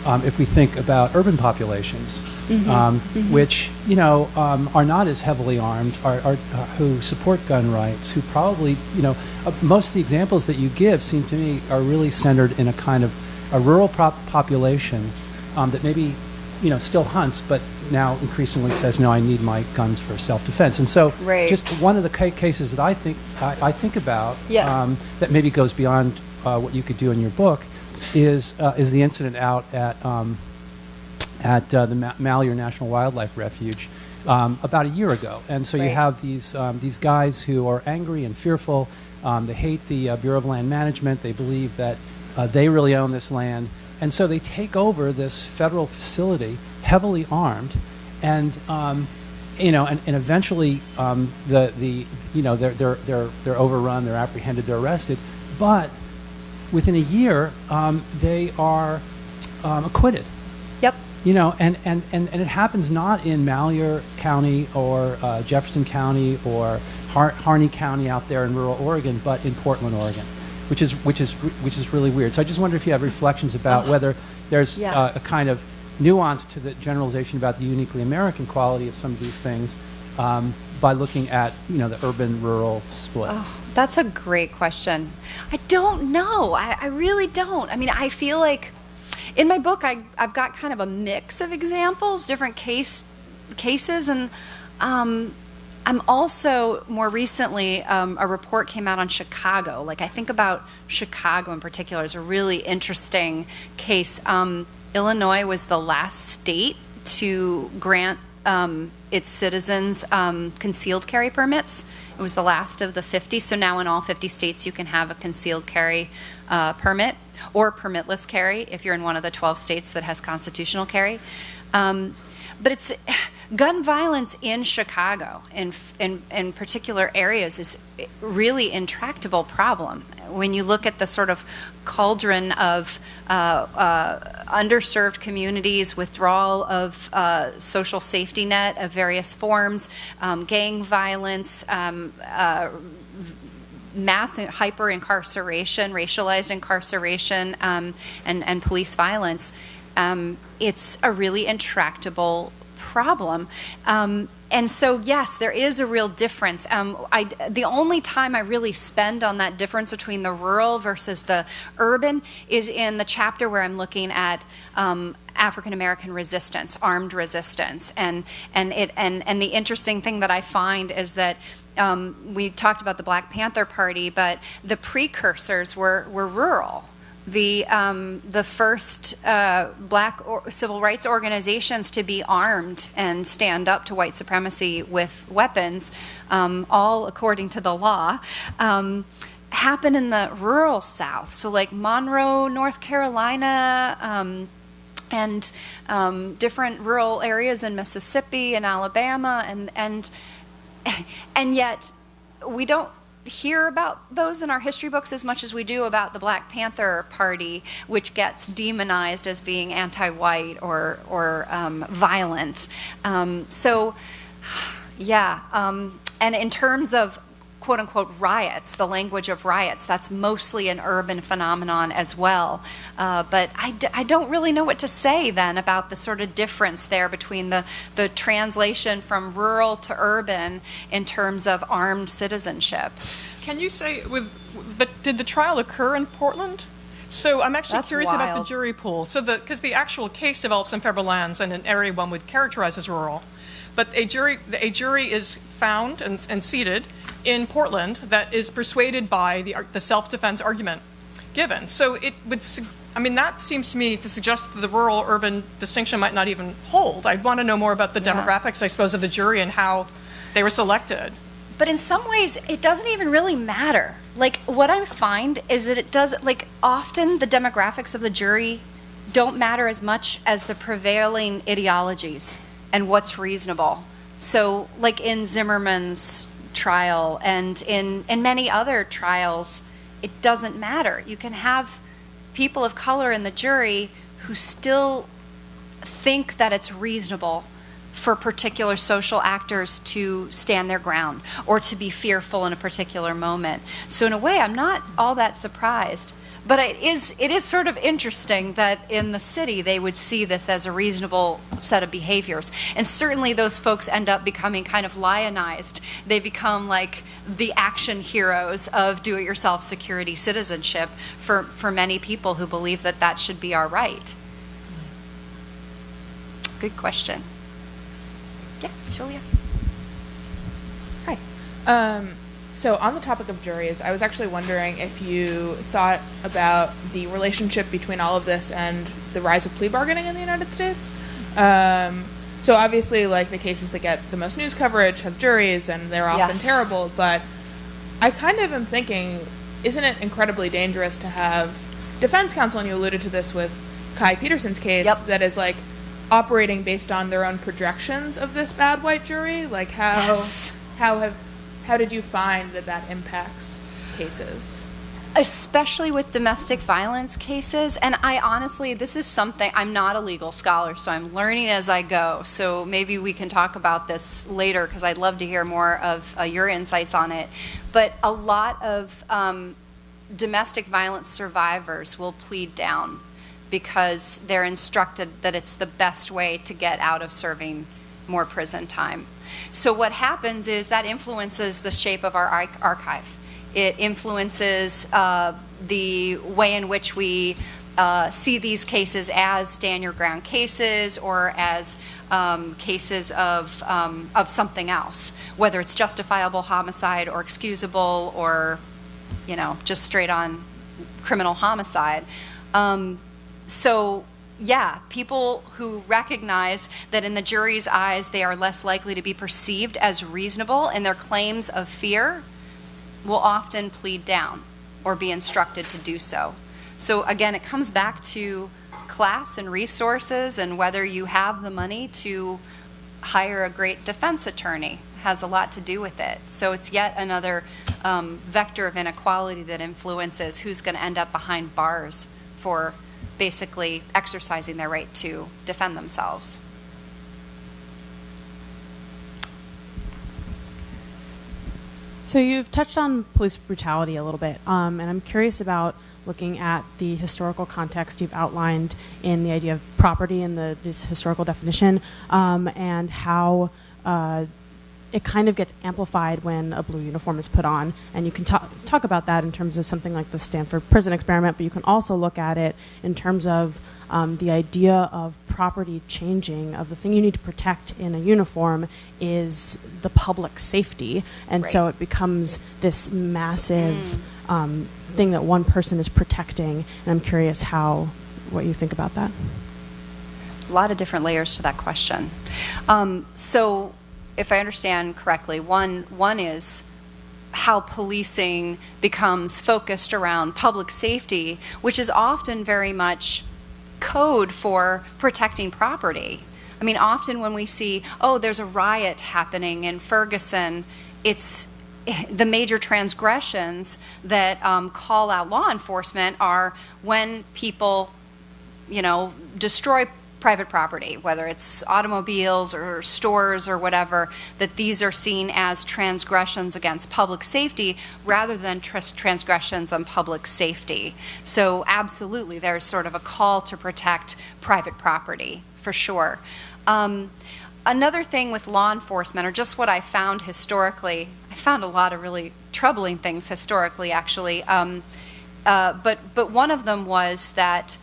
if we think about urban populations, which are not as heavily armed, who support gun rights, who probably most of the examples that you give seem to me are really centered in a kind of a rural population that maybe still hunts, but now increasingly says, no, I need my guns for self-defense. And so just one of the cases that I think about that maybe goes beyond what you could do in your book is the incident out at the Malheur National Wildlife Refuge about a year ago. And so you have these guys who are angry and fearful. They hate the Bureau of Land Management. They believe that they really own this land. And so they take over this federal facility, heavily armed, and and eventually they're overrun, they're apprehended, they're arrested, but within a year they are acquitted. Yep. And it happens not in Malheur County or Jefferson County or Harney County out there in rural Oregon, but in Portland, Oregon. Which is really weird. So I just wonder if you have reflections about whether there's a kind of nuance to the generalization about the uniquely American quality of some of these things by looking at the urban-rural split. Oh, that's a great question. I don't know. I really don't. I mean, I feel like in my book I've got kind of a mix of examples, different cases, and I'm also, more recently, a report came out on Chicago. Like, I think about Chicago in particular as a really interesting case. Illinois was the last state to grant its citizens concealed carry permits. It was the last of the 50. So now in all 50 states you can have a concealed carry permit, or permitless carry if you're in one of the 12 states that has constitutional carry. But it's gun violence in Chicago, in particular areas, is really intractable problem. When you look at the sort of cauldron of underserved communities, withdrawal of social safety net of various forms, gang violence, mass hyper incarceration, racialized incarceration, and police violence. It's a really intractable problem. And so, yes, there is a real difference. The only time I really spend on that difference between the rural versus the urban is in the chapter where I'm looking at African American resistance, armed resistance, and the interesting thing that I find is that we talked about the Black Panther Party, but the precursors were rural. The first black civil rights organizations to be armed and stand up to white supremacy with weapons, all according to the law, happened in the rural South. So like Monroe, North Carolina, and different rural areas in Mississippi and Alabama, and yet we don't hear about those in our history books as much as we do about the Black Panther Party, which gets demonized as being anti-white or violent. And in terms of quote-unquote riots, the language of riots, that's mostly an urban phenomenon as well. But I don't really know what to say then about the sort of difference there between the translation from rural to urban in terms of armed citizenship. Can you say, did the trial occur in Portland? So I'm actually curious about the jury pool. So because the actual case develops in federal lands and an area one would characterize as rural. But a jury is found and seated in Portland that is persuaded by the self-defense argument given. So it would, that seems to me to suggest that the rural-urban distinction might not even hold. I'd want to know more about the demographics, I suppose, of the jury and how they were selected. But in some ways, it doesn't even really matter. Like, what I find is that it does, like, often the demographics of the jury don't matter as much as the prevailing ideologies and what's reasonable. So, like in Zimmerman's trial and in many other trials, it doesn't matter. You can have people of color in the jury who still think that it's reasonable for particular social actors to stand their ground or to be fearful in a particular moment. So in a way, I'm not all that surprised. But it is sort of interesting that in the city they would see this as a reasonable set of behaviors. And certainly those folks end up becoming kind of lionized. They become like the action heroes of do-it-yourself security citizenship for many people who believe that that should be our right. Good question. Yeah, Julia. Hi. So on the topic of juries, I was actually wondering if you thought about the relationship between all of this and the rise of plea bargaining in the United States. So obviously, like, the cases that get the most news coverage have juries, and they're often terrible, but I kind of am thinking, isn't it incredibly dangerous to have defense counsel, and you alluded to this with Kai Peterson's case, that is, like, operating based on their own projections of this bad white jury? Like, how did you find that impacts cases? Especially with domestic violence cases. And I honestly, this is something, I'm not a legal scholar, so I'm learning as I go. So maybe we can talk about this later, because I'd love to hear more of your insights on it. But a lot of domestic violence survivors will plead down because they're instructed that it's the best way to get out of serving more prison time. So what happens is that influences the shape of our archive. It influences the way in which we see these cases as stand your ground cases, or as cases of something else, whether it's justifiable homicide or excusable, or just straight on criminal homicide. So yeah, people who recognize that in the jury's eyes they are less likely to be perceived as reasonable in their claims of fear will often plead down or be instructed to do so. So again, it comes back to class and resources, and whether you have the money to hire a great defense attorney has a lot to do with it. So it's yet another vector of inequality that influences who's going to end up behind bars for basically exercising their right to defend themselves. So you've touched on police brutality a little bit, and I'm curious about looking at the historical context you've outlined in the idea of property and this historical definition, and how it kind of gets amplified when a blue uniform is put on. And you can talk about that in terms of something like the Stanford prison experiment, but you can also look at it in terms of the idea of property changing, of the thing you need to protect in a uniform is the public safety. And so it becomes this massive thing that one person is protecting. And I'm curious what you think about that. A lot of different layers to that question. So if I understand correctly, one is how policing becomes focused around public safety, which is often very much code for protecting property. I mean, often when we see, there's a riot happening in Ferguson, it's the major transgressions that call out law enforcement are when people, destroy private property, whether it's automobiles or stores or whatever, that these are seen as transgressions against public safety rather than transgressions on public safety. So absolutely, there's sort of a call to protect private property, for sure. Another thing with law enforcement, or just what I found historically, I found a lot of really troubling things historically, actually, but one of them was that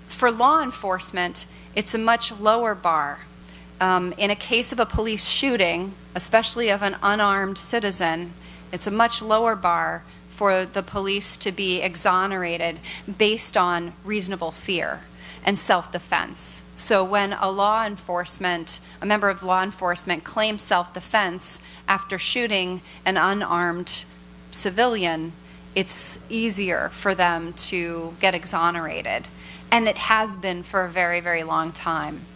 for law enforcement, it's a much lower bar. In a case of a police shooting, especially of an unarmed citizen, it's a much lower bar for the police to be exonerated based on reasonable fear and self-defense. So when a member of law enforcement claims self-defense after shooting an unarmed civilian, it's easier for them to get exonerated. And it has been for a very, very long time.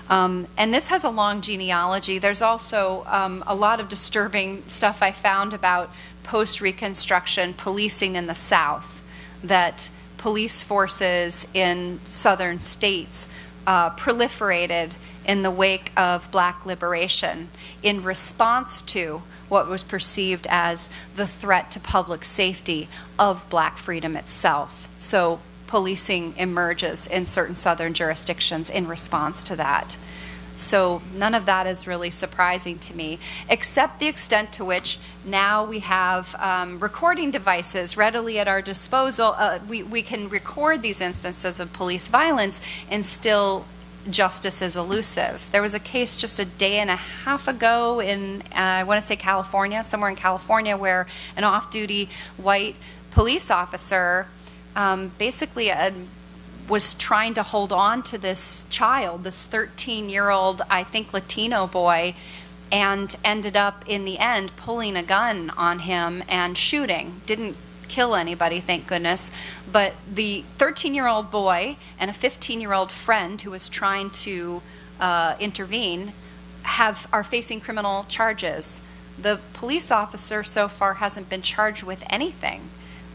And this has a long genealogy. There's also a lot of disturbing stuff I found about post-Reconstruction policing in the South, that police forces in southern states proliferated in the wake of Black liberation in response to what was perceived as the threat to public safety of Black freedom itself. So policing emerges in certain Southern jurisdictions in response to that. So none of that is really surprising to me, except the extent to which now we have recording devices readily at our disposal. We can record these instances of police violence, and still justice is elusive. There was a case just a day and a half ago in, I want to say California, somewhere in California, where an off-duty white police officer basically was trying to hold on to this child, this 13-year-old, I think, Latino boy, and ended up, in the end, pulling a gun on him and shooting. Didn't kill anybody, thank goodness. But the 13-year-old boy and a 15-year-old friend who was trying to intervene are facing criminal charges. The police officer so far hasn't been charged with anything.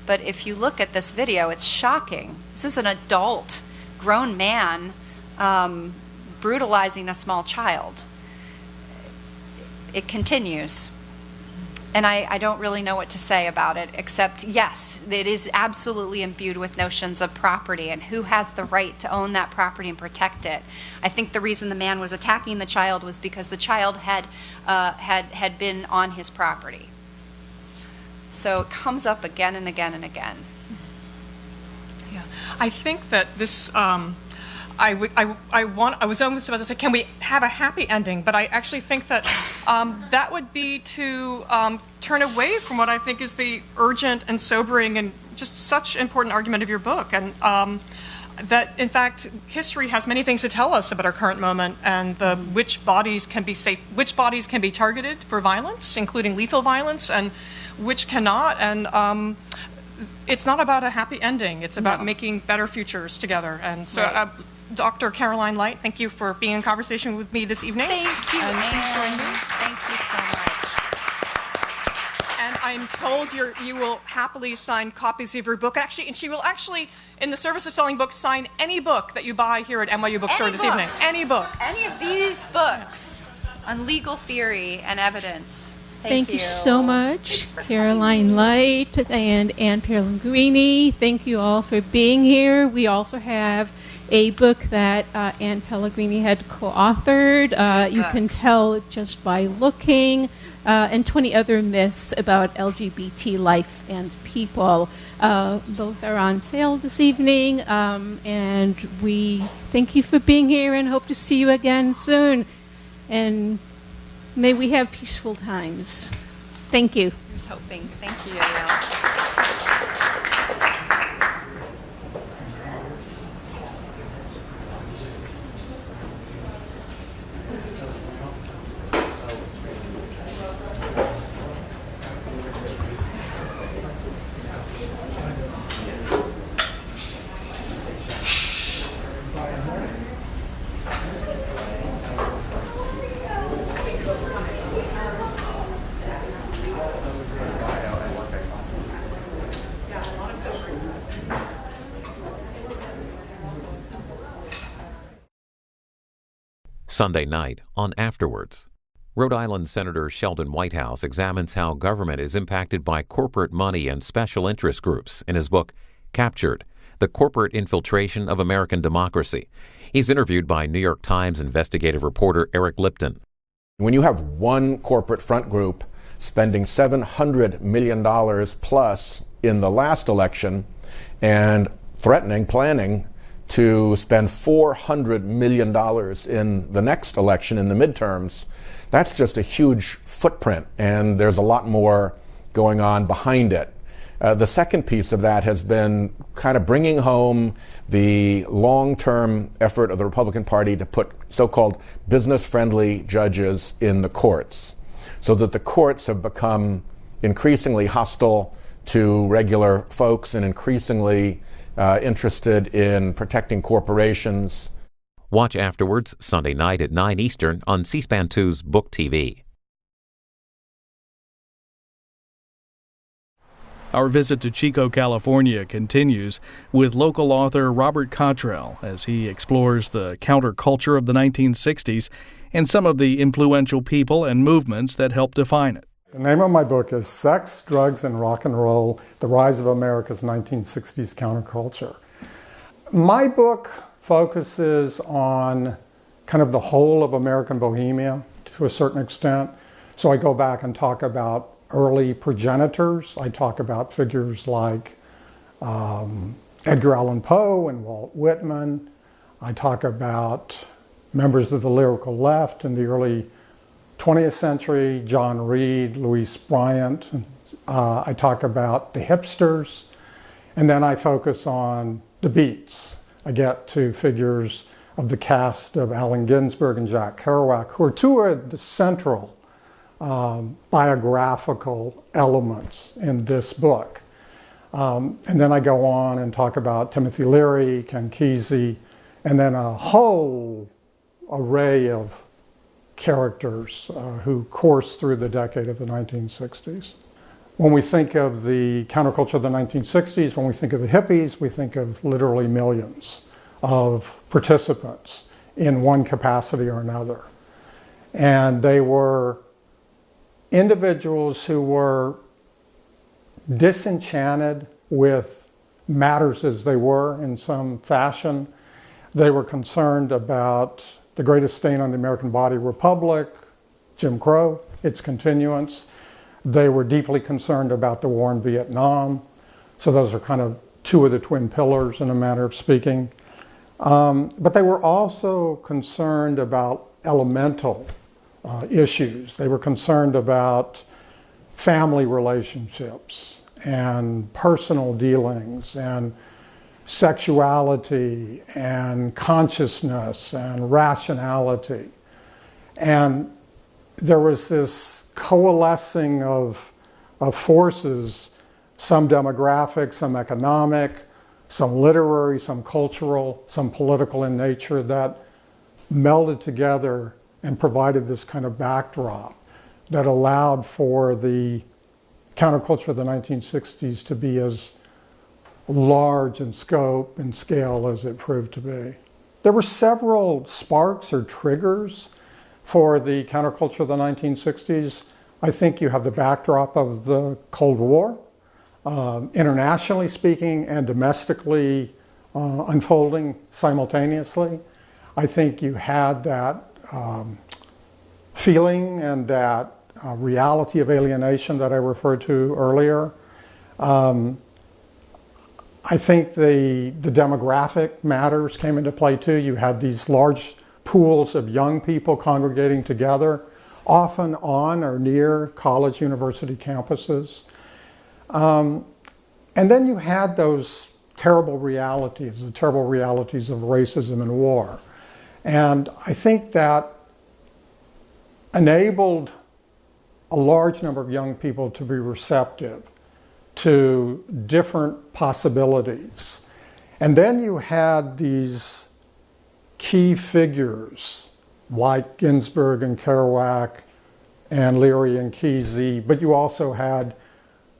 But if you look at this video, it's shocking. This is an adult, grown man brutalizing a small child. It continues. And I don't really know what to say about it, except, yes, it is absolutely imbued with notions of property and who has the right to own that property and protect it. I think the reason the man was attacking the child was because the child had been on his property. So it comes up again and again and again. Yeah, I think that this. I was almost about to say, can we have a happy ending? But I actually think that that would be to turn away from what I think is the urgent and sobering and just such important argument of your book, and that in fact history has many things to tell us about our current moment, and which bodies can be safe, which bodies can be targeted for violence, including lethal violence, and which cannot. And it's not about a happy ending. It's about making better futures together. And so. Right. Dr. Caroline Light, thank you for being in conversation with me this evening. Thank you, and please join me. Thank you so much. And I'm told you will happily sign copies of your book. Actually, and she will actually, in the service of selling books, sign any book that you buy here at NYU Bookstore this evening. Any book. Any of these books on legal theory and evidence. Thank you so much, Caroline Light and Anne Pellegrini. Thank you all for being here. We also have a book that Anne Pellegrini had co-authored. You can tell just by looking, and 20 other myths about LGBT life and people. Both are on sale this evening, and we thank you for being here and hope to see you again soon. And may we have peaceful times. Thank you. Here's hoping. Thank you, Ariel. Sunday night on Afterwards. Rhode Island Senator Sheldon Whitehouse examines how government is impacted by corporate money and special interest groups in his book, Captured: The Corporate Infiltration of American Democracy. He's interviewed by New York Times investigative reporter Eric Lipton. When you have one corporate front group spending $700 million plus in the last election and planning to spend $400 million in the next election, in the midterms, that's just a huge footprint, and there's a lot more going on behind it. The second piece of that has been kind of bringing home the long-term effort of the Republican Party to put so-called business-friendly judges in the courts, so that the courts have become increasingly hostile to regular folks and increasingly interested in protecting corporations. Watch Afterwards Sunday night at 9 Eastern on C-SPAN 2's Book TV. Our visit to Chico, California continues with local author Robert Cottrell as he explores the counterculture of the 1960s and some of the influential people and movements that helped define it. The name of my book is Sex, Drugs, and Rock and Roll, The Rise of America's 1960s Counterculture. My book focuses on kind of the whole of American Bohemia to a certain extent. So I go back and talk about early progenitors. I talk about figures like Edgar Allan Poe and Walt Whitman. I talk about members of the lyrical left in the early 20th century, John Reed, Louise Bryant. I talk about the hipsters. And then I focus on the Beats. I get to figures of the cast of Allen Ginsberg and Jack Kerouac, who are two of the central biographical elements in this book. And then I go on and talk about Timothy Leary, Ken Kesey, and then a whole array of characters who coursed through the decade of the 1960s. When we think of the counterculture of the 1960s, when we think of the hippies, we think of literally millions of participants in one capacity or another. And they were individuals who were disenchanted with matters as they were in some fashion. They were concerned about the greatest stain on the American body, republic, Jim Crow, its continuance. They were deeply concerned about the war in Vietnam. So those are kind of two of the twin pillars in a manner of speaking. But they were also concerned about elemental issues. They were concerned about family relationships and personal dealings and sexuality and consciousness and rationality. And there was this coalescing of forces, some demographic, some economic, some literary, some cultural, some political in nature, that melded together and provided this kind of backdrop that allowed for the counterculture of the 1960s to be as large in scope and scale as it proved to be. There were several sparks or triggers for the counterculture of the 1960s. I think you have the backdrop of the Cold War, internationally speaking and domestically unfolding simultaneously. I think you had that feeling and that reality of alienation that I referred to earlier. I think the demographic matters came into play too. You had these large pools of young people congregating together, often on or near college, university campuses. And then you had those terrible realities, the terrible realities of racism and war. And I think that enabled a large number of young people to be receptive to different possibilities. And then you had these key figures like Ginsberg and Kerouac and Leary and Kesey, but you also had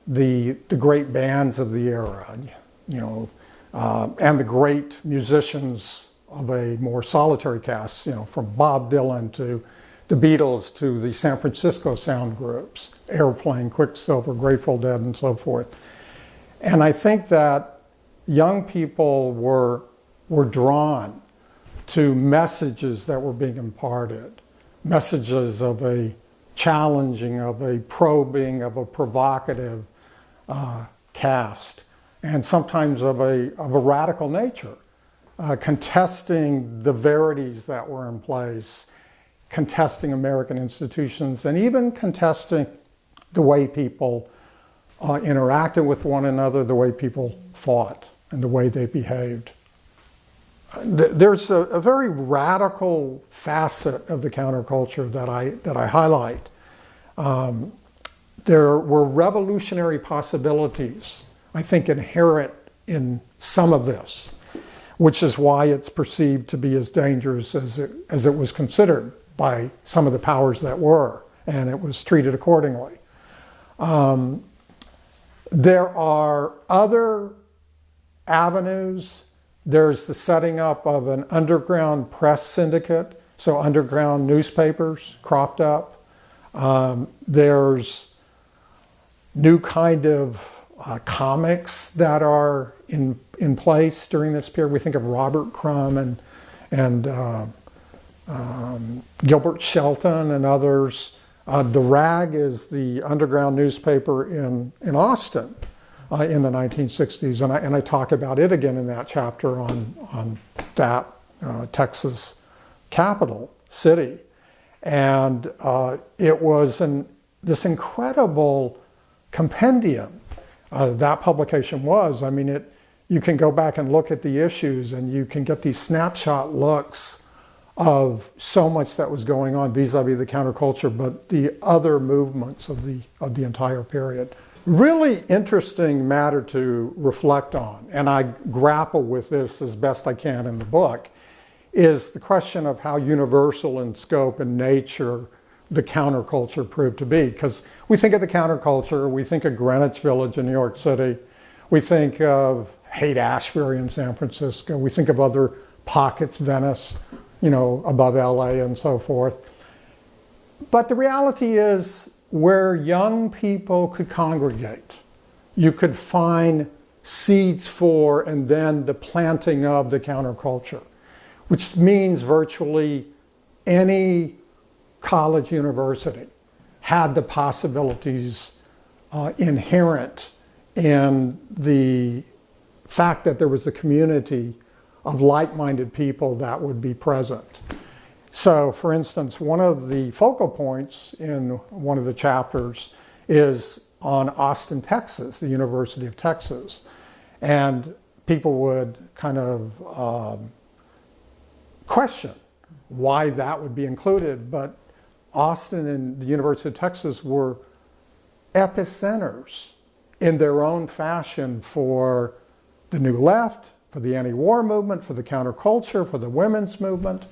the great bands of the era, and the great musicians of a more solitary cast, from Bob Dylan to the Beatles to the San Francisco sound groups, Airplane, Quicksilver, Grateful Dead, and so forth. And I think that young people were drawn to messages that were being imparted, messages of a challenging, of a probing, of a provocative cast, and sometimes of a radical nature, contesting the verities that were in place, contesting American institutions, and even contesting the way people interacted with one another, the way people thought, and the way they behaved. There's a very radical facet of the counterculture that I highlight. There were revolutionary possibilities, I think, inherent in some of this, which is why it's perceived to be as dangerous as it was considered by some of the powers that were, and it was treated accordingly. There are other avenues. There's the setting up of an underground press syndicate, so underground newspapers cropped up. There's new kind of comics that are in place during this period. We think of Robert Crumb and Gilbert Shelton and others. The Rag is the underground newspaper in Austin in the 1960s, and I talk about it again in that chapter on that Texas capital city. And it was this incredible compendium that publication was. I mean, you can go back and look at the issues, and you can get these snapshot looks of so much that was going on vis-a-vis the counterculture, but the other movements of the entire period. Really interesting matter to reflect on, and I grapple with this as best I can in the book, is the question of how universal in scope and nature the counterculture proved to be. Because we think of the counterculture, we think of Greenwich Village in New York City, we think of Haight-Ashbury in San Francisco, we think of other pockets, Venice, above LA and so forth. But the reality is, where young people could congregate, you could find seeds for and then the planting of the counterculture, which means virtually any college, university had the possibilities inherent in the fact that there was a community of like-minded people that would be present. So, for instance, one of the focal points in one of the chapters is on Austin, Texas, the University of Texas. And people would kind of question why that would be included. But Austin and the University of Texas were epicenters in their own fashion for the New Left, for the anti-war movement, for the counterculture, for the women's movement.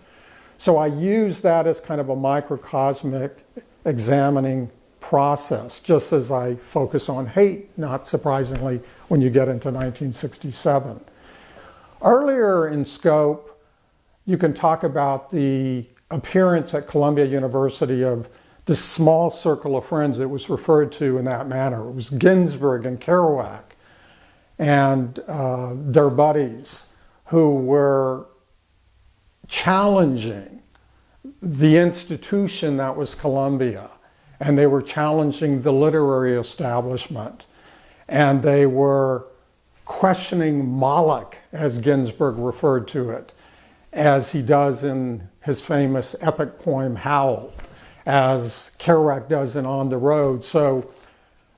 So I use that as kind of a microcosmic examining process, just as I focus on hate, not surprisingly, when you get into 1967. Earlier in scope, you can talk about the appearance at Columbia University of this small circle of friends that was referred to in that manner. It was Ginsberg and Kerouac and their buddies who were challenging the institution that was Columbia, and they were challenging the literary establishment, and they were questioning Moloch, as Ginsberg referred to it, as he does in his famous epic poem Howl, as Kerouac does in On the Road. So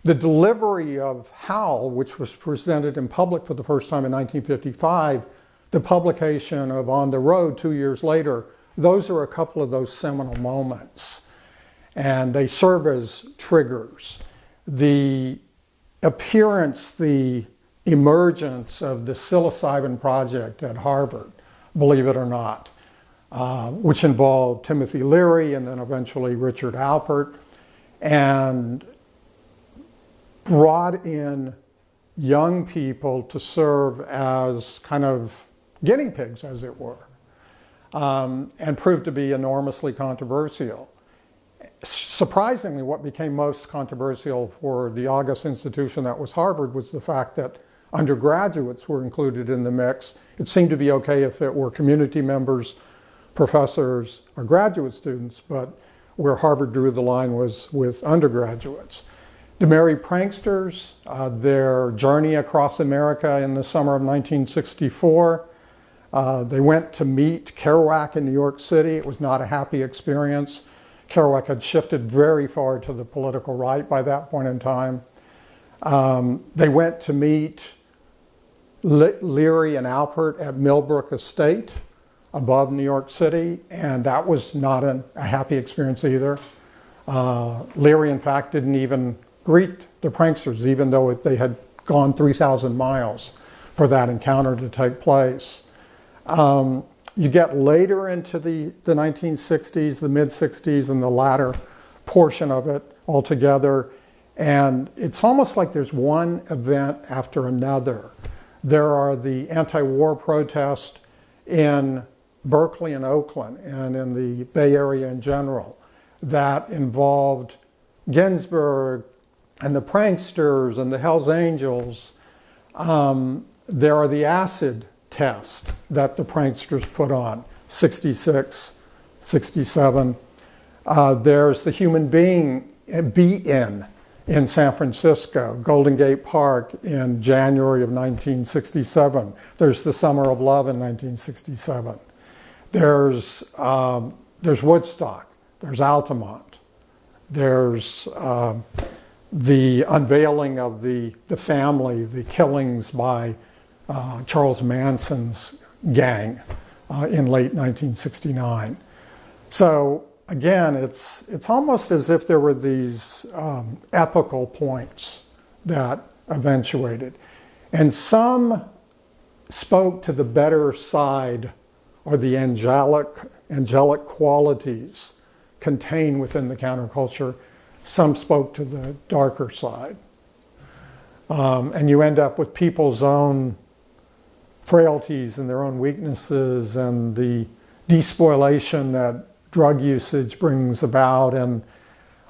the delivery of Howl, which was presented in public for the first time in 1955, the publication of On the Road 2 years later, those are a couple of those seminal moments. And they serve as triggers. The appearance, the emergence of the psilocybin project at Harvard, believe it or not, which involved Timothy Leary and then eventually Richard Alpert, and brought in young people to serve as kind of guinea pigs, as it were, and proved to be enormously controversial. Surprisingly, what became most controversial for the august institution that was Harvard was the fact that undergraduates were included in the mix. It seemed to be okay if it were community members, professors, or graduate students, but where Harvard drew the line was with undergraduates. The Merry Pranksters, their journey across America in the summer of 1964, they went to meet Kerouac in New York City. It was not a happy experience. Kerouac had shifted very far to the political right by that point in time. They went to meet Leary and Alpert at Millbrook Estate above New York City, and that was not a happy experience either. Leary, in fact, didn't even greet the pranksters, even though they had gone 3,000 miles for that encounter to take place. You get later into the 1960s, the mid-60s, and the latter portion of it altogether, And it's almost like there's one event after another. There are the anti-war protests in Berkeley and Oakland and in the Bay Area in general that involved Ginsburg and the pranksters and the Hells Angels. There are the acid tests that the pranksters put on, 66, 67. There's the human being in San Francisco, Golden Gate Park in January of 1967. There's the Summer of Love in 1967. There's Woodstock. There's Altamont. There's the unveiling of the family, the killings by Charles Manson's gang in late 1969. So again, it's almost as if there were these epical points that eventuated. And some spoke to the better side or the angelic qualities contained within the counterculture. Some spoke to the darker side. And you end up with people's own frailties and their own weaknesses and the despoilation that drug usage brings about and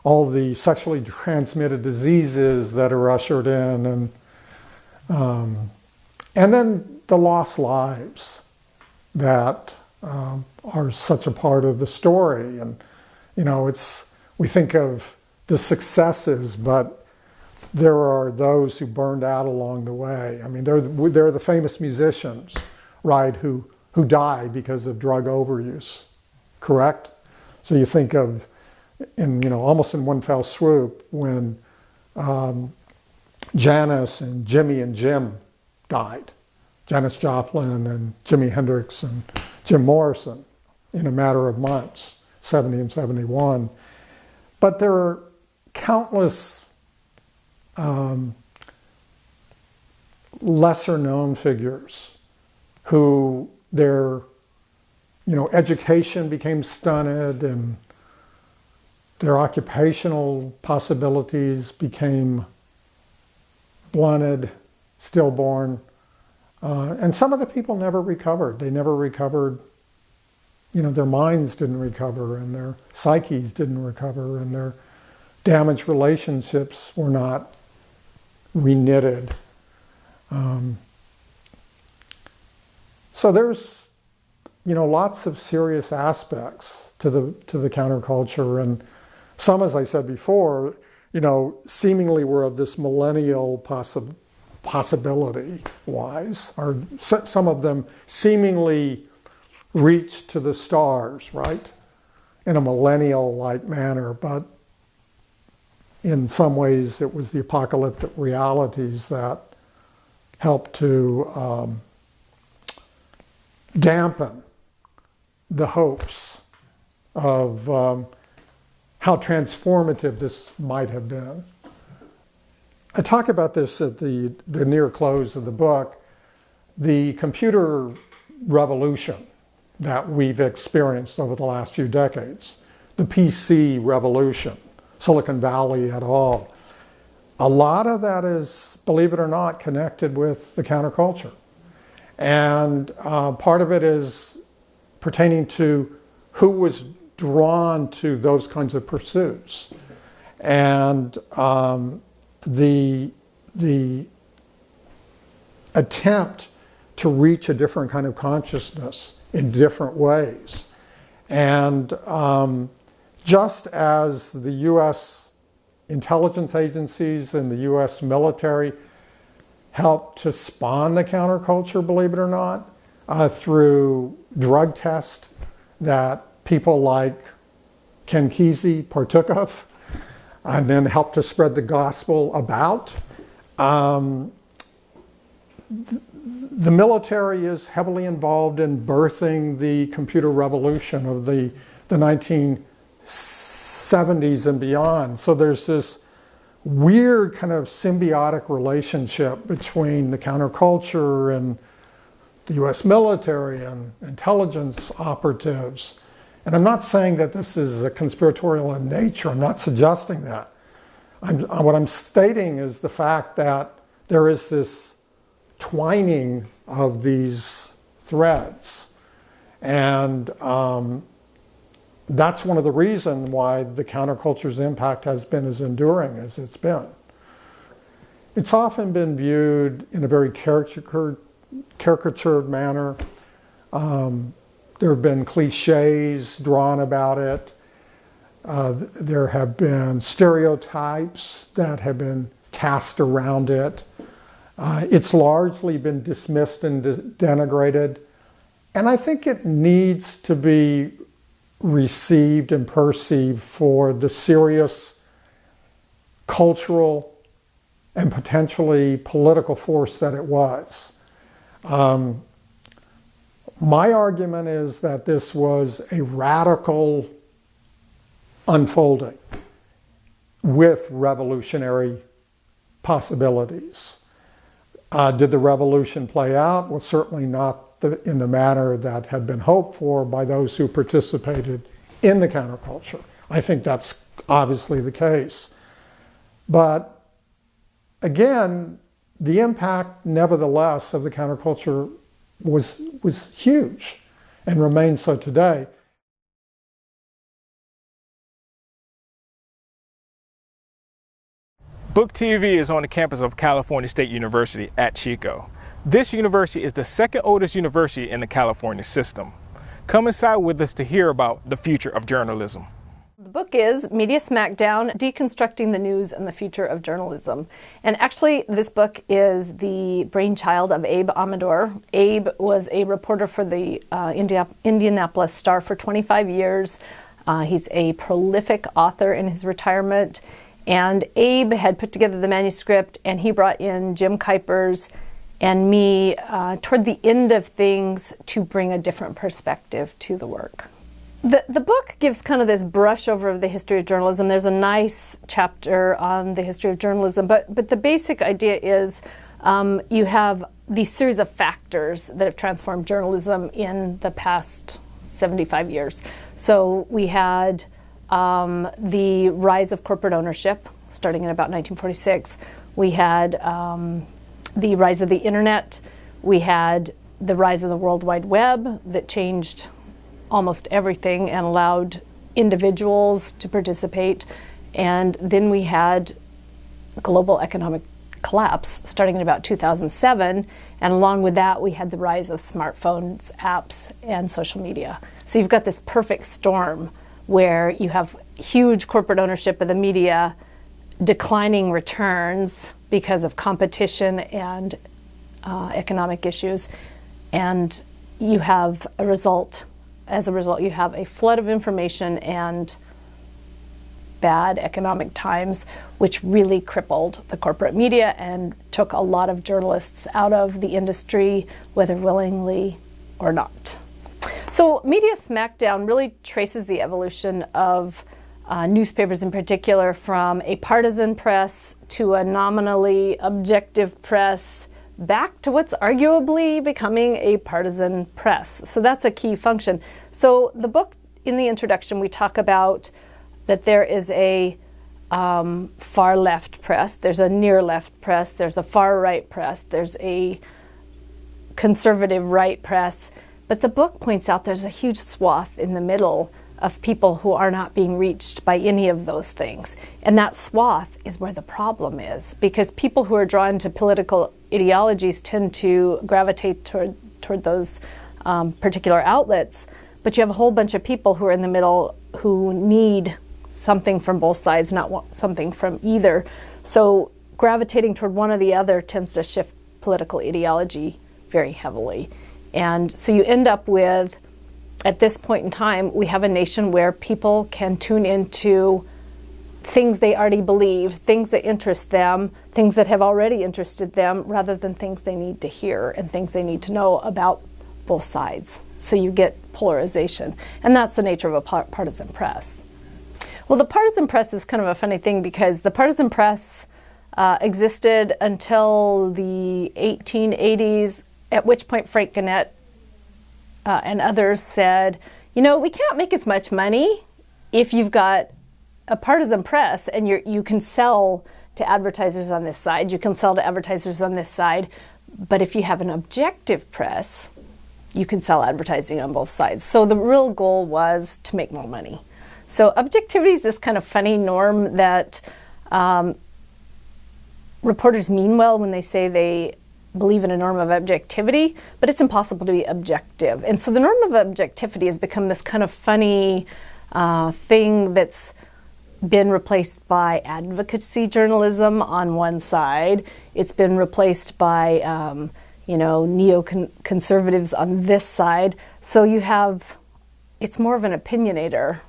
all the sexually transmitted diseases that are ushered in and then the lost lives that are such a part of the story. And we think of the successes, but there are those who burned out along the way. I mean, they're the famous musicians, right, who died because of drug overuse, correct? So you think of, almost in one fell swoop, when Janis and Jimmy and Jim died, Janis Joplin and Jimi Hendrix and Jim Morrison, in a matter of months, 70 and 71. But there are countless lesser known figures who their education became stunted and their occupational possibilities became blunted, stillborn. And some of the people never recovered. They never recovered, their minds didn't recover and their psyches didn't recover and their damaged relationships were not reknitted. So there's, lots of serious aspects to the counterculture, and some, as I said before, seemingly were of this millennial possibility-wise, or some of them seemingly reached to the stars, right, in a millennial-like manner, but in some ways it was the apocalyptic realities that helped to dampen the hopes of how transformative this might have been. I talk about this at the near close of the book. The computer revolution that we've experienced over the last few decades, the PC revolution, Silicon Valley et al., a lot of that is, believe it or not, connected with the counterculture. And part of it is pertaining to who was drawn to those kinds of pursuits. And the attempt to reach a different kind of consciousness in different ways. And just as the U.S. intelligence agencies and the U.S. military helped to spawn the counterculture, believe it or not, through drug tests that people like Ken Kesey partook of, and then helped to spread the gospel about. The military is heavily involved in birthing the computer revolution of the 1970s and beyond. So there's this weird kind of symbiotic relationship between the counterculture and the US military and intelligence operatives. And I'm not saying that this is a conspiratorial in nature. I'm not suggesting that. What I'm stating is the fact that there is this twining of these threads. And that's one of the reasons why the counterculture's impact has been as enduring as it's been. It's often been viewed in a very caricatured manner. There have been cliches drawn about it. There have been stereotypes that have been cast around it. It's largely been dismissed and denigrated. And I think it needs to be received and perceived for the serious cultural and potentially political force that it was. My argument is that this was a radical unfolding with revolutionary possibilities. Did the revolution play out? Well, certainly not in the manner that had been hoped for by those who participated in the counterculture. I think that's obviously the case. But again, the impact, nevertheless, of the counterculture was huge and remains so today. Book TV is on the campus of California State University at Chico. This university is the second oldest university in the California system. Come inside with us to hear about the future of journalism. The book is Media Smackdown, Deconstructing the News and the Future of Journalism. And actually, this book is the brainchild of Abe Amador. Abe was a reporter for the Indianapolis Star for 25 years. He's a prolific author in his retirement. And Abe had put together the manuscript, and he brought in Jim Kuipers and me toward the end of things to bring a different perspective to the work. The book gives kind of this brush over of the history of journalism. There's a nice chapter on the history of journalism, but the basic idea is you have these series of factors that have transformed journalism in the past 75 years. So we had the rise of corporate ownership, starting in about 1946. We had the rise of the internet. We had the rise of the World Wide Web that changed almost everything and allowed individuals to participate. And then we had global economic collapse starting in about 2007. And along with that, we had the rise of smartphones, apps, and social media. So you've got this perfect storm where you have huge corporate ownership of the media, declining returns because of competition and economic issues, and you have a result. As a result, you have a flood of information and bad economic times, which really crippled the corporate media and took a lot of journalists out of the industry, whether willingly or not. So Media Smackdown really traces the evolution of newspapers in particular, from a partisan press to a nominally objective press, back to what's arguably becoming a partisan press. So that's a key function. So the book, in the introduction, we talk about that there is a far left press, there's a near left press, there's a far right press, there's a conservative right press. But the book points out there's a huge swath in the middle of people who are not being reached by any of those things. And that swath is where the problem is, because people who are drawn to political ideologies tend to gravitate toward those particular outlets. But you have a whole bunch of people who are in the middle who need something from both sides, not something from either. So gravitating toward one or the other tends to shift political ideology very heavily. And so you end up with, at this point in time, we have a nation where people can tune into things they already believe, things that interest them, things that have already interested them, rather than things they need to hear and things they need to know about both sides. So you get polarization. And that's the nature of a partisan press. Well, the partisan press is kind of a funny thing, because the partisan press existed until the 1880s, at which point Frank Gannett and others said, you know, we can't make as much money if you've got a partisan press, and you can sell to advertisers on this side, you can sell to advertisers on this side, but if you have an objective press, you can sell advertising on both sides. So the real goal was to make more money. So objectivity is this kind of funny norm that reporters mean well when they say they believe in a norm of objectivity, but it's impossible to be objective. And so the norm of objectivity has become this kind of funny thing that's been replaced by advocacy journalism on one side. It's been replaced by neoconservatives on this side. So it's more of an opinionator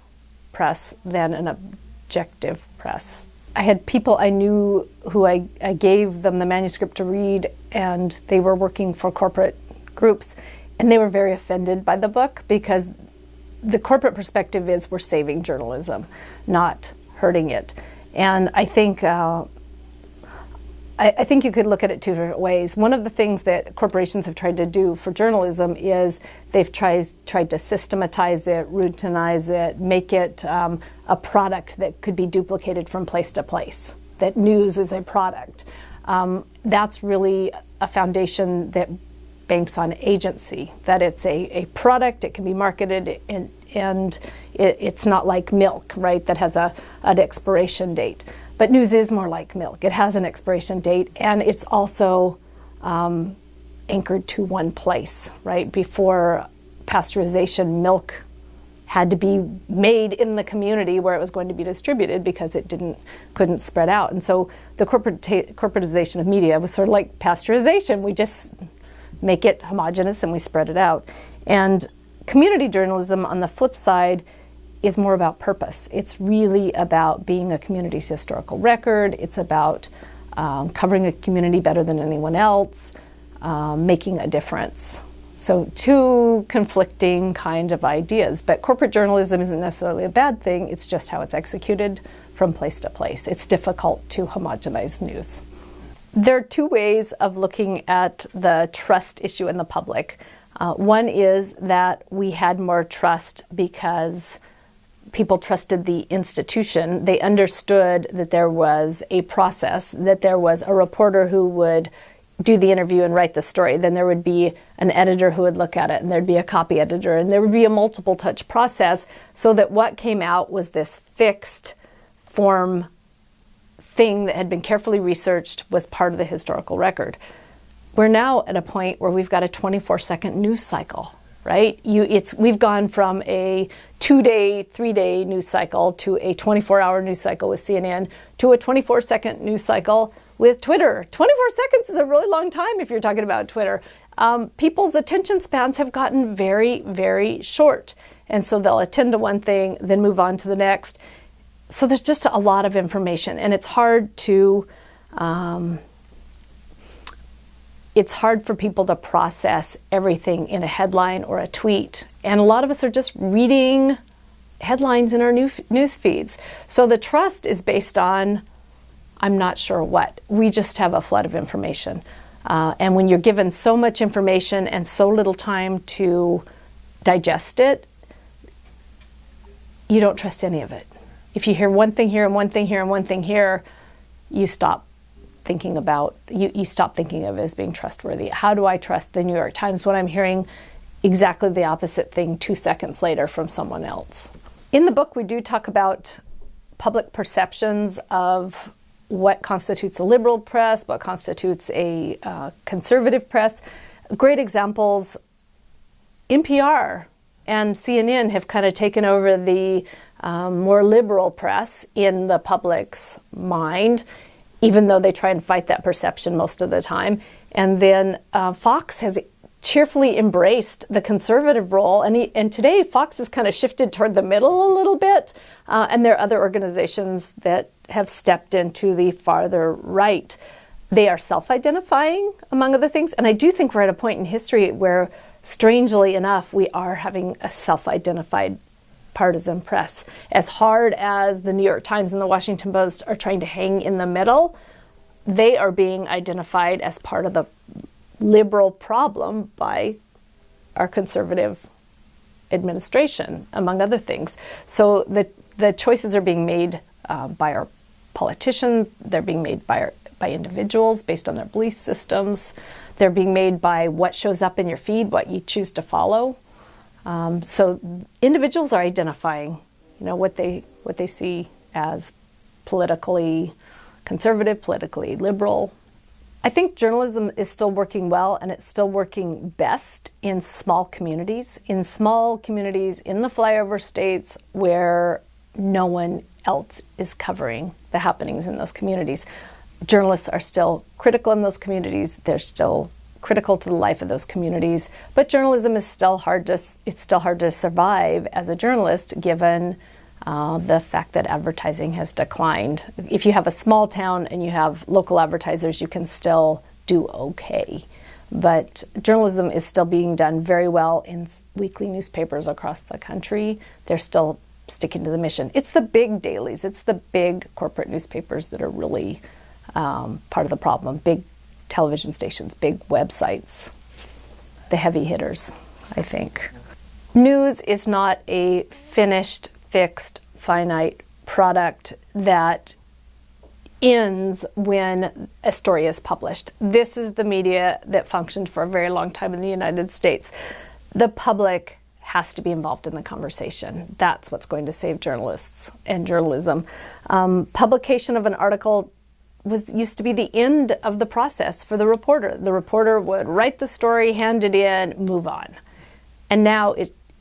press than an objective press. I had people I knew who I gave them the manuscript to read, and they were working for corporate groups, and they were very offended by the book because the corporate perspective is we're saving journalism, not hurting it. And I think I think you could look at it two different ways. One of the things that corporations have tried to do for journalism is they've tried to systematize it, routinize it, make it a product that could be duplicated from place to place, that news is a product. That's really a foundation that banks on agency, that it's a product, it can be marketed, and it's not like milk, right, that has an expiration date. But news is more like milk. It has an expiration date, and it's also anchored to one place, right? Before pasteurization, milk had to be made in the community where it was going to be distributed because it couldn't spread out. And so the corporatization of media was sort of like pasteurization. We just make it homogeneous and we spread it out. And community journalism, on the flip side, is more about purpose. It's really about being a community's historical record. It's about covering a community better than anyone else, making a difference. So two conflicting kind of ideas. But corporate journalism isn't necessarily a bad thing. It's just how it's executed from place to place. It's difficult to homogenize news. There are two ways of looking at the trust issue in the public. One is that we had more trust because people trusted the institution. They understood that there was a process, that there was a reporter who would do the interview and write the story. Then there would be an editor who would look at it, and there'd be a copy editor, and there would be a multiple touch process, so that what came out was this fixed form thing that had been carefully researched, was part of the historical record. We're now at a point where we've got a 24-second news cycle, right? We've gone from a 2-day, 3-day news cycle to a 24-hour news cycle with CNN to a 24-second news cycle with Twitter. 24 seconds is a really long time if you're talking about Twitter. People's attention spans have gotten very, very short. And so they'll attend to one thing, then move on to the next. So there's just a lot of information, and it's hard for people to process everything in a headline or a tweet. And a lot of us are just reading headlines in our news feeds. So the trust is based on, I'm not sure what. We just have a flood of information. And when you're given so much information and so little time to digest it, you don't trust any of it. If you hear one thing here and one thing here and one thing here, you stop thinking about, you stop thinking of it as being trustworthy. How do I trust the New York Times when I'm hearing exactly the opposite thing 2 seconds later from someone else? In the book, we do talk about public perceptions of what constitutes a liberal press, what constitutes a conservative press. Great examples, NPR and CNN have kind of taken over the more liberal press in the public's mind, even though they try and fight that perception most of the time. And then Fox has cheerfully embraced the conservative role. And today, Fox has kind of shifted toward the middle a little bit. And there are other organizations that have stepped into the farther right. They are self-identifying, among other things. And I do think we're at a point in history where, strangely enough, we are having a self-identified partisan press. As hard as the New York Times and the Washington Post are trying to hang in the middle, they are being identified as part of the liberal problem by our conservative administration, among other things. So the choices are being made by our politicians. They're being made by individuals based on their belief systems. They're being made by what shows up in your feed, what you choose to follow. So individuals are identifying, what they see as politically conservative, politically liberal. I think journalism is still working well, and it's still working best in small communities in the flyover states where no one else is covering the happenings in those communities. Journalists are still critical in those communities. They're still critical to the life of those communities, but journalism is still hard to survive as a journalist given the fact that advertising has declined. If you have a small town and you have local advertisers, you can still do okay. But journalism is still being done very well in weekly newspapers across the country. They're still sticking to the mission. It's the big dailies, it's the big corporate newspapers that are really part of the problem. Big television stations, big websites, the heavy hitters, I think. News is not a finished, fixed, finite product that ends when a story is published. This is the media that functioned for a very long time in the United States. The public has to be involved in the conversation. That's what's going to save journalists and journalism. Publication of an article used to be the end of the process for the reporter. The reporter would write the story, hand it in, move on. And now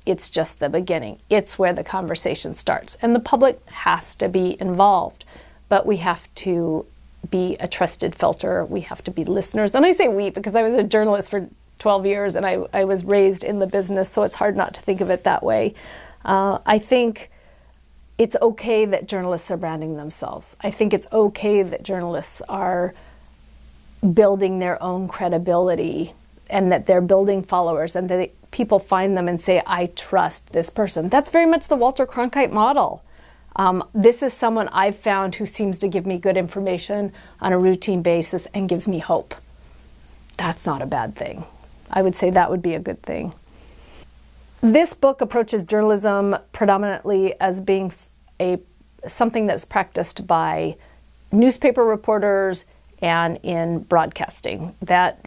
it's just the beginning. It's where the conversation starts. And the public has to be involved. But we have to be a trusted filter. We have to be listeners. And I say we because I was a journalist for 12 years and I was raised in the business, so it's hard not to think of it that way. I think it's okay that journalists are branding themselves. I think it's okay that journalists are building their own credibility and that they're building followers and that people find them and say, I trust this person. That's very much the Walter Cronkite model. This is someone I've found who seems to give me good information on a routine basis and gives me hope. That's not a bad thing. I would say that would be a good thing. This book approaches journalism predominantly as being something that's practiced by newspaper reporters and in broadcasting, that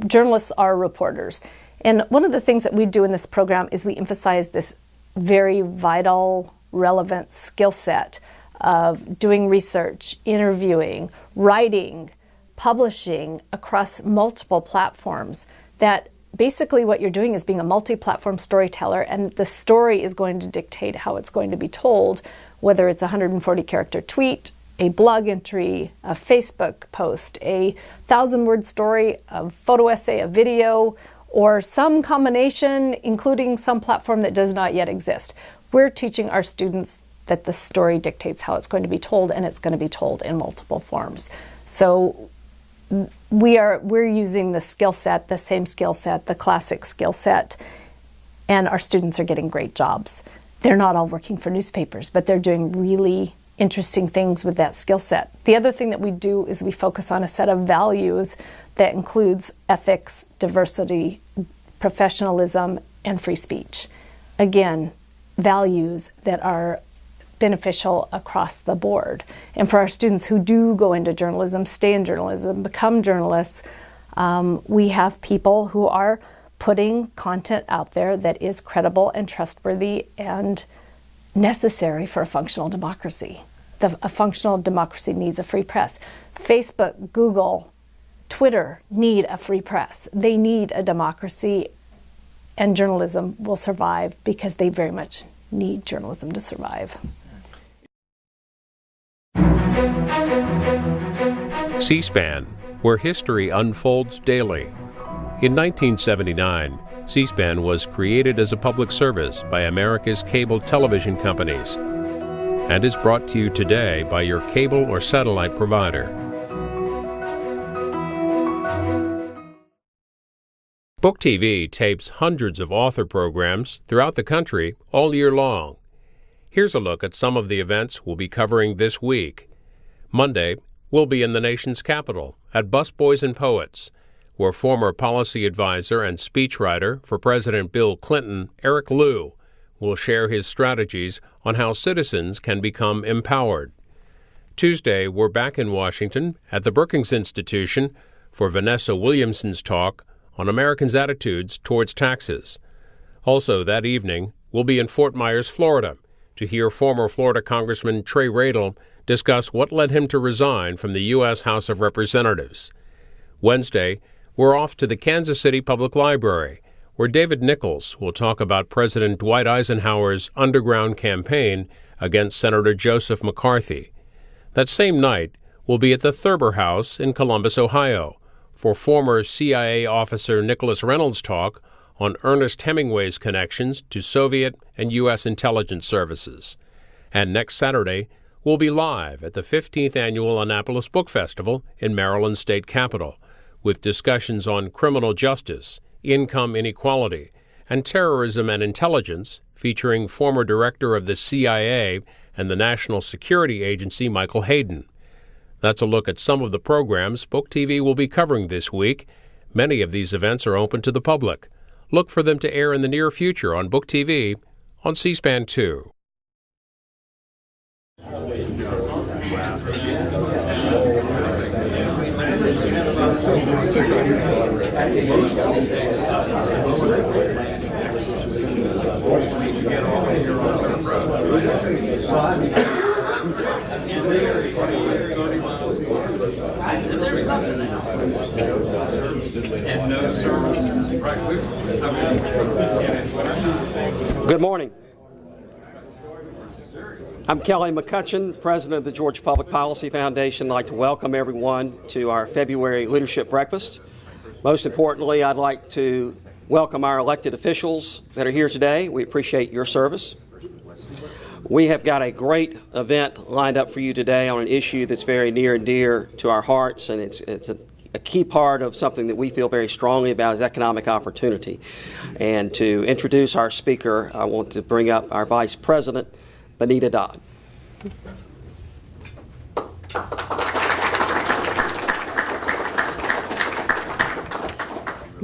journalists are reporters. And one of the things that we do in this program is we emphasize this very vital, relevant skill set of doing research, interviewing, writing, publishing across multiple platforms. That basically what you're doing is being a multi-platform storyteller, and the story is going to dictate how it's going to be told, whether it's a 140-character tweet, a blog entry, a Facebook post, a 1,000-word story, a photo essay, a video, or some combination, including some platform that does not yet exist. We're teaching our students that the story dictates how it's going to be told, and it's going to be told in multiple forms. So we're using the skill set, the same skill set, the classic skill set, and our students are getting great jobs. They're not all working for newspapers, but they're doing really interesting things with that skill set. The other thing that we do is we focus on a set of values that includes ethics, diversity, professionalism, and free speech. Again, values that are beneficial across the board. And for our students who do go into journalism, stay in journalism, become journalists, we have people who are putting content out there that is credible and trustworthy and necessary for a functional democracy. A functional democracy needs a free press. Facebook, Google, Twitter need a free press. They need a democracy, and journalism will survive because they very much need journalism to survive. C-SPAN, where history unfolds daily. In 1979, C-SPAN was created as a public service by America's cable television companies and is brought to you today by your cable or satellite provider. Book TV tapes hundreds of author programs throughout the country all year long. Here's a look at some of the events we'll be covering this week. Monday, we'll be in the nation's capital at Busboys and Poets, where former policy advisor and speechwriter for President Bill Clinton, Eric Liu, will share his strategies on how citizens can become empowered. Tuesday, we're back in Washington at the Brookings Institution for Vanessa Williamson's talk on Americans' attitudes towards taxes. Also that evening, we'll be in Fort Myers, Florida, to hear former Florida Congressman Trey Radel discuss what led him to resign from the U.S. House of Representatives. Wednesday, we're off to the Kansas City Public Library, where David Nichols will talk about President Dwight Eisenhower's underground campaign against Senator Joseph McCarthy. That same night, we'll be at the Thurber House in Columbus, Ohio, for former CIA officer Nicholas Reynolds' talk on Ernest Hemingway's connections to Soviet and U.S. intelligence services. And next Saturday, we'll be live at the 15th Annual Annapolis Book Festival in Maryland's state capital, with discussions on criminal justice, income inequality, and terrorism and intelligence, featuring former director of the CIA and the National Security Agency, Michael Hayden. That's a look at some of the programs Book TV will be covering this week. Many of these events are open to the public. Look for them to air in the near future on Book TV on C-SPAN 2. Good morning. I'm Kelly McCutcheon, president of the Georgia Public Policy Foundation. I'd like to welcome everyone to our February Leadership Breakfast. Most importantly, I'd like to welcome our elected officials that are here today. We appreciate your service. We have got a great event lined up for you today on an issue that's very near and dear to our hearts, and it's a key part of something that we feel very strongly about is economic opportunity. And to introduce our speaker, I want to bring up our Vice President, Benita Dodd.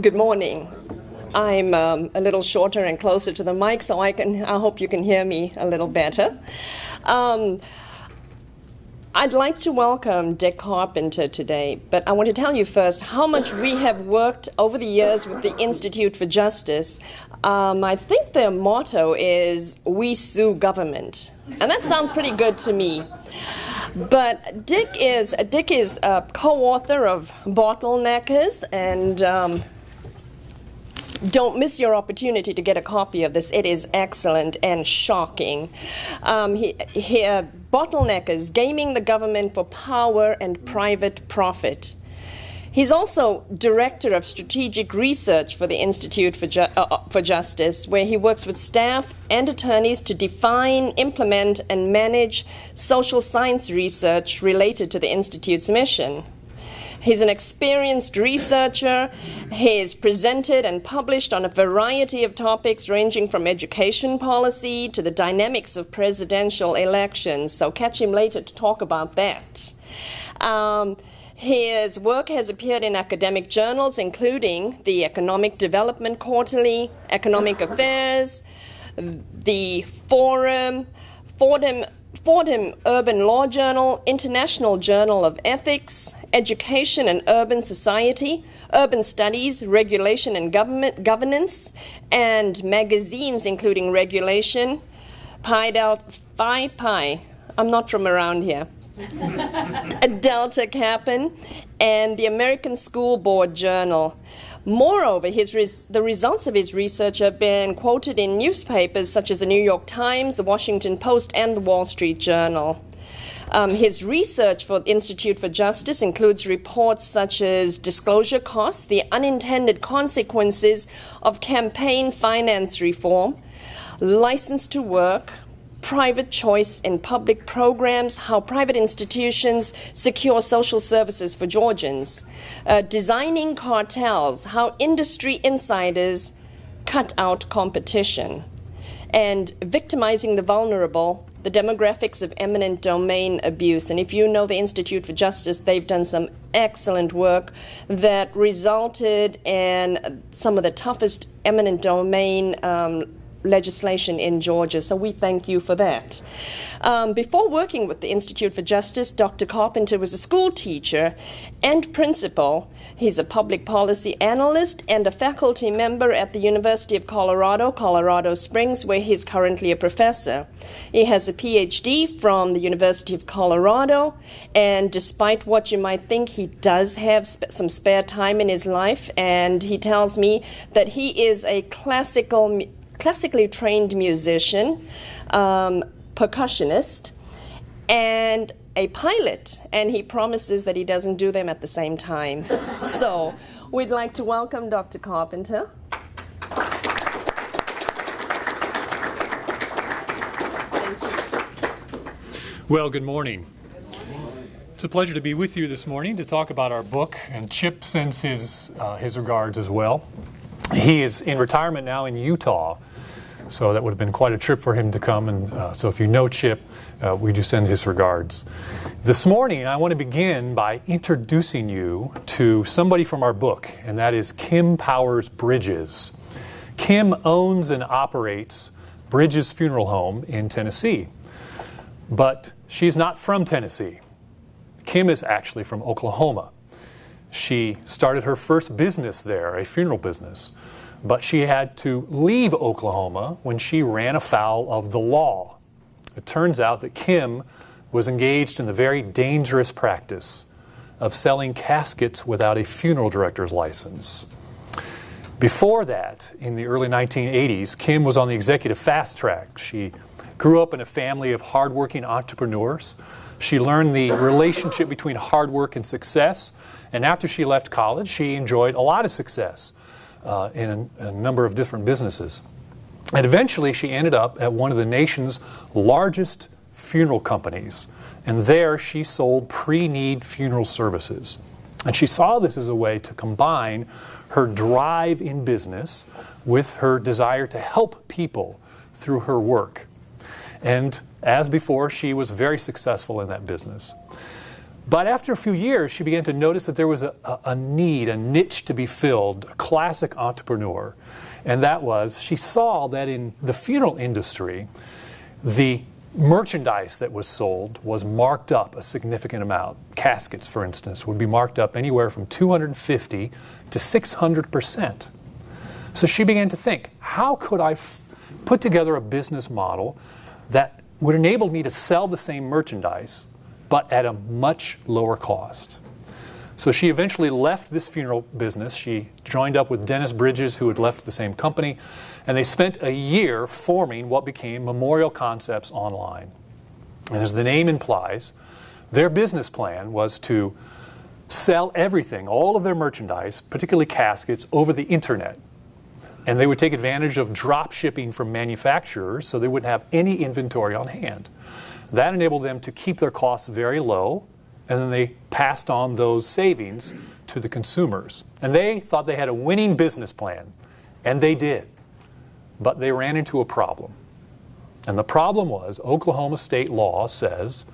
Good morning. I'm a little shorter and closer to the mic, so I hope you can hear me a little better. I'd like to welcome Dick Carpenter today, but I want to tell you first how much we have worked over the years with the Institute for Justice. I think their motto is, "We sue government," and that sounds pretty good to me. But Dick is a co-author of Bottleneckers, and don't miss your opportunity to get a copy of this. It is excellent and shocking. Bottleneckers, Gaming the Government for Power and Private Profit. He's also Director of Strategic Research for the Institute for Justice, where he works with staff and attorneys to define, implement, and manage social science research related to the Institute's mission. He's an experienced researcher. He's presented and published on a variety of topics ranging from education policy to the dynamics of presidential elections. So catch him later to talk about that. His work has appeared in academic journals, including the Economic Development Quarterly, Economic Affairs, the Fordham Urban Law Journal, International Journal of Ethics, Education and Urban Society, Urban Studies, Regulation and Governance, and magazines including Regulation, Pi. I'm not from around here. Delta Kappan, and the American School Board Journal. Moreover, the results of his research have been quoted in newspapers such as the New York Times, the Washington Post, and the Wall Street Journal. His research for the Institute for Justice includes reports such as disclosure costs, the unintended consequences of campaign finance reform, license to work, private choice in public programs, how private institutions secure social services for Georgians, designing cartels, how industry insiders cut out competition, and victimizing the vulnerable, the demographics of eminent domain abuse. And if you know the Institute for Justice, they've done some excellent work that resulted in some of the toughest eminent domain legislation in Georgia, so we thank you for that. Before working with the Institute for Justice, Dr. Carpenter was a school teacher and principal. He's a public policy analyst and a faculty member at the University of Colorado, Colorado Springs, where he's currently a professor. He has a PhD from the University of Colorado, and despite what you might think, he does have some spare time in his life, and he tells me that he is a classically trained musician, percussionist, and a pilot, and he promises that he doesn't do them at the same time. So we'd like to welcome Dr. Carpenter. Well, good morning. It's a pleasure to be with you this morning to talk about our book, and Chip sends his regards as well. He is in retirement now in Utah, so that would have been quite a trip for him to come, and so if you know Chip, we do send his regards. This morning, I want to begin by introducing you to somebody from our book, and that is Kim Powers Bridges. Kim owns and operates Bridges Funeral Home in Tennessee, but she's not from Tennessee. Kim is actually from Oklahoma. She started her first business there, a funeral business, but she had to leave Oklahoma when she ran afoul of the law. It turns out that Kim was engaged in the very dangerous practice of selling caskets without a funeral director's license. Before that, in the early 1980s, Kim was on the executive fast track. She grew up in a family of hardworking entrepreneurs. She learned the relationship between hard work and success, and after she left college, she enjoyed a lot of success in a number of different businesses. And eventually she ended up at one of the nation's largest funeral companies. And there she sold pre-need funeral services. And she saw this as a way to combine her drive in business with her desire to help people through her work. And as before, she was very successful in that business. But after a few years, she began to notice that there was a need, a niche to be filled, a classic entrepreneur. And that was, she saw that in the funeral industry, the merchandise that was sold was marked up a significant amount. Caskets, for instance, would be marked up anywhere from 250 to 600%. So she began to think, how could I put together a business model that would enable me to sell the same merchandise, but at a much lower cost? So she eventually left this funeral business. She joined up with Dennis Bridges, who had left the same company, and they spent a year forming what became Memorial Concepts Online. And as the name implies, their business plan was to sell everything, all of their merchandise, particularly caskets, over the internet. And they would take advantage of drop shipping from manufacturers so they wouldn't have any inventory on hand. That enabled them to keep their costs very low, and then they passed on those savings to the consumers. And they thought they had a winning business plan, and they did. But they ran into a problem. And the problem was, Oklahoma state law says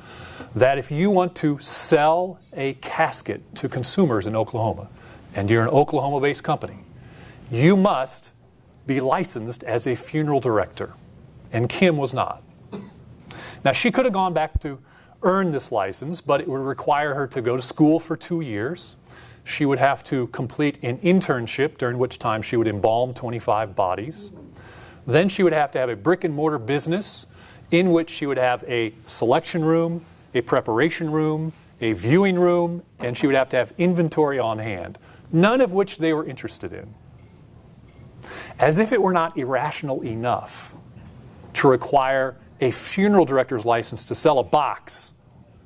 that if you want to sell a casket to consumers in Oklahoma, and you're an Oklahoma-based company, you must be licensed as a funeral director. And Kim was not. Now, she could have gone back to earn this license, but it would require her to go to school for 2 years. She would have to complete an internship, during which time she would embalm 25 bodies. Then she would have to have a brick and mortar business in which she would have a selection room, a preparation room, a viewing room, and she would have to have inventory on hand, none of which they were interested in. As if it were not irrational enough to require a funeral director's license to sell a box,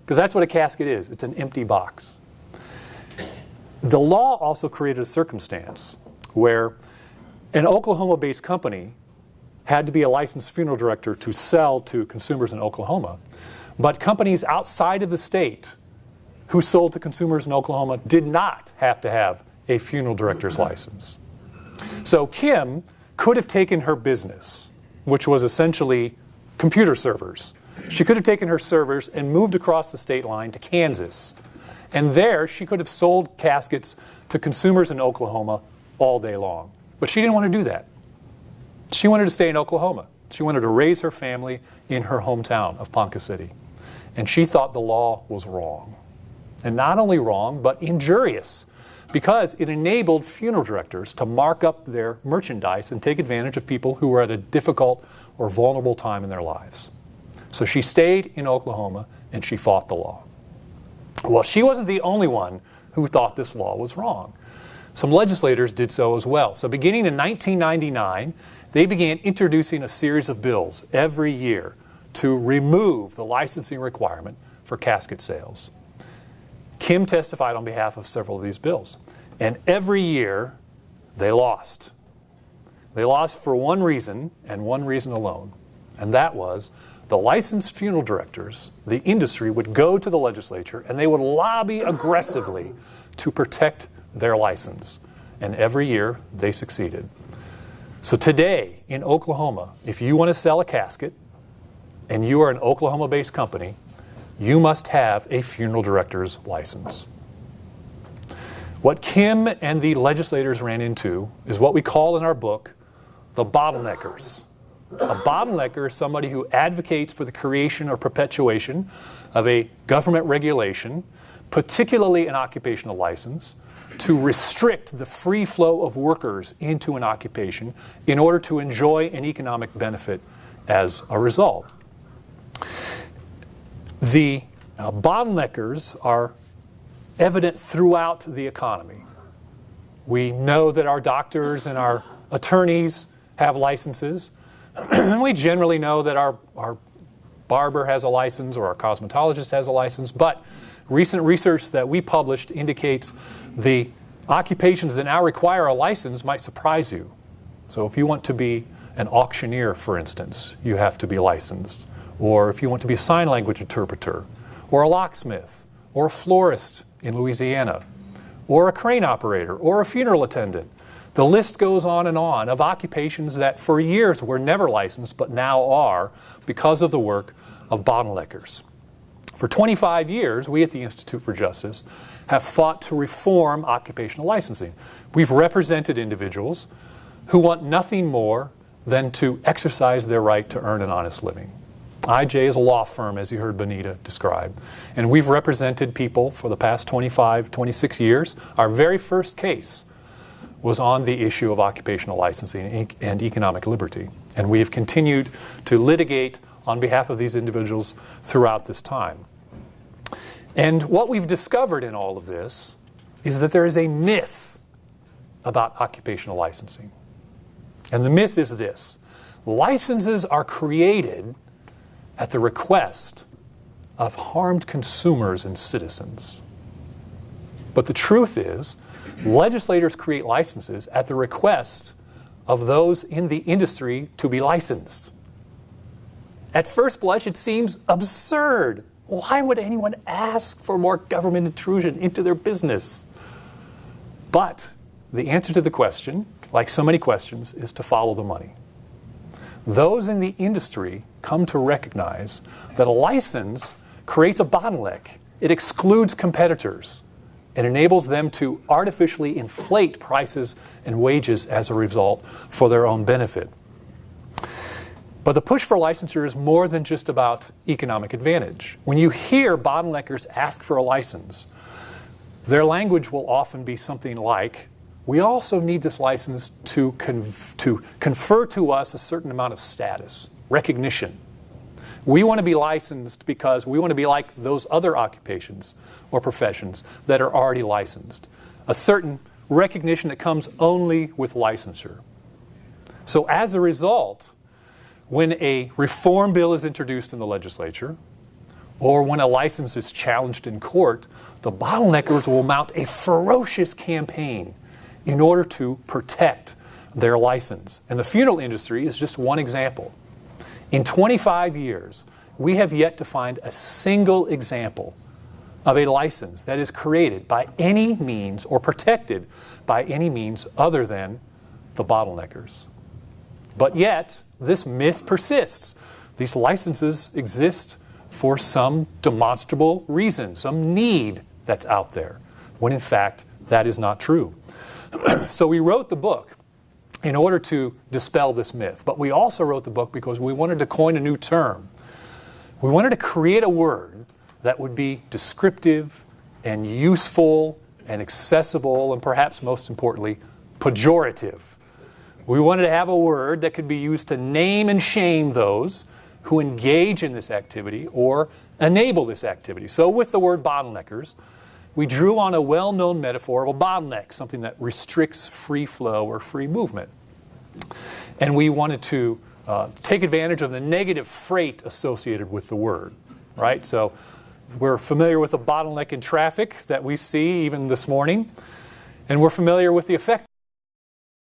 because that's what a casket is. It's an empty box. The law also created a circumstance where an Oklahoma-based company had to be a licensed funeral director to sell to consumers in Oklahoma, but companies outside of the state who sold to consumers in Oklahoma did not have to have a funeral director's license. So Kim could have taken her business, which was essentially computer servers. She could have taken her servers and moved across the state line to Kansas. And there she could have sold caskets to consumers in Oklahoma all day long. But she didn't want to do that. She wanted to stay in Oklahoma. She wanted to raise her family in her hometown of Ponca City. And she thought the law was wrong. And not only wrong, but injurious, because it enabled funeral directors to mark up their merchandise and take advantage of people who were at a difficult or vulnerable time in their lives. So she stayed in Oklahoma and she fought the law. Well, she wasn't the only one who thought this law was wrong. Some legislators did so as well. So beginning in 1999, they began introducing a series of bills every year to remove the licensing requirement for casket sales. Kim testified on behalf of several of these bills. And every year, they lost. They lost for one reason, and one reason alone. And that was the licensed funeral directors, the industry, would go to the legislature and they would lobby aggressively to protect their license. And every year, they succeeded. So today, in Oklahoma, if you want to sell a casket, and you are an Oklahoma-based company, you must have a funeral director's license. What Kim and the legislators ran into is what we call in our book the bottleneckers. A bottlenecker is somebody who advocates for the creation or perpetuation of a government regulation, particularly an occupational license, to restrict the free flow of workers into an occupation in order to enjoy an economic benefit as a result. The bottleneckers are evident throughout the economy. We know that our doctors and our attorneys have licenses. And we generally know that our barber has a license or our cosmetologist has a license. But recent research that we published indicates the occupations that now require a license might surprise you. So if you want to be an auctioneer, for instance, you have to be licensed. Or if you want to be a sign language interpreter, or a locksmith, or a florist in Louisiana, or a crane operator, or a funeral attendant. The list goes on of occupations that for years were never licensed but now are because of the work of bottleneckers. For 25 years, we at the Institute for Justice have fought to reform occupational licensing. We've represented individuals who want nothing more than to exercise their right to earn an honest living. IJ is a law firm, as you heard Benita describe. And we've represented people for the past 25, 26 years. Our very first case was on the issue of occupational licensing and economic liberty. And we have continued to litigate on behalf of these individuals throughout this time. And what we've discovered in all of this is that there is a myth about occupational licensing. And the myth is this: licenses are created at the request of harmed consumers and citizens. But the truth is, legislators create licenses at the request of those in the industry to be licensed. At first blush, it seems absurd. Why would anyone ask for more government intrusion into their business? But the answer to the question, like so many questions, is to follow the money. Those in the industry come to recognize that a license creates a bottleneck. It excludes competitors and enables them to artificially inflate prices and wages as a result for their own benefit. But the push for licensure is more than just about economic advantage. When you hear bottleneckers ask for a license, their language will often be something like, we also need this license to confer to us a certain amount of status, recognition. We want to be licensed because we want to be like those other occupations or professions that are already licensed. A certain recognition that comes only with licensure. So as a result, when a reform bill is introduced in the legislature, or when a license is challenged in court, the bottleneckers will mount a ferocious campaign in order to protect their license. And the funeral industry is just one example. In 25 years, we have yet to find a single example of a license that is created by any means or protected by any means other than the bottleneckers. But yet, this myth persists. These licenses exist for some demonstrable reason, some need that's out there, when in fact that is not true. So we wrote the book in order to dispel this myth. But we also wrote the book because we wanted to coin a new term. We wanted to create a word that would be descriptive and useful and accessible and perhaps most importantly, pejorative. We wanted to have a word that could be used to name and shame those who engage in this activity or enable this activity. So with the word bottleneckers, we drew on a well-known metaphor of a bottleneck, something that restricts free flow or free movement. And we wanted to take advantage of the negative freight associated with the word, right? So we're familiar with the bottleneck in traffic that we see even this morning, and we're familiar with the effect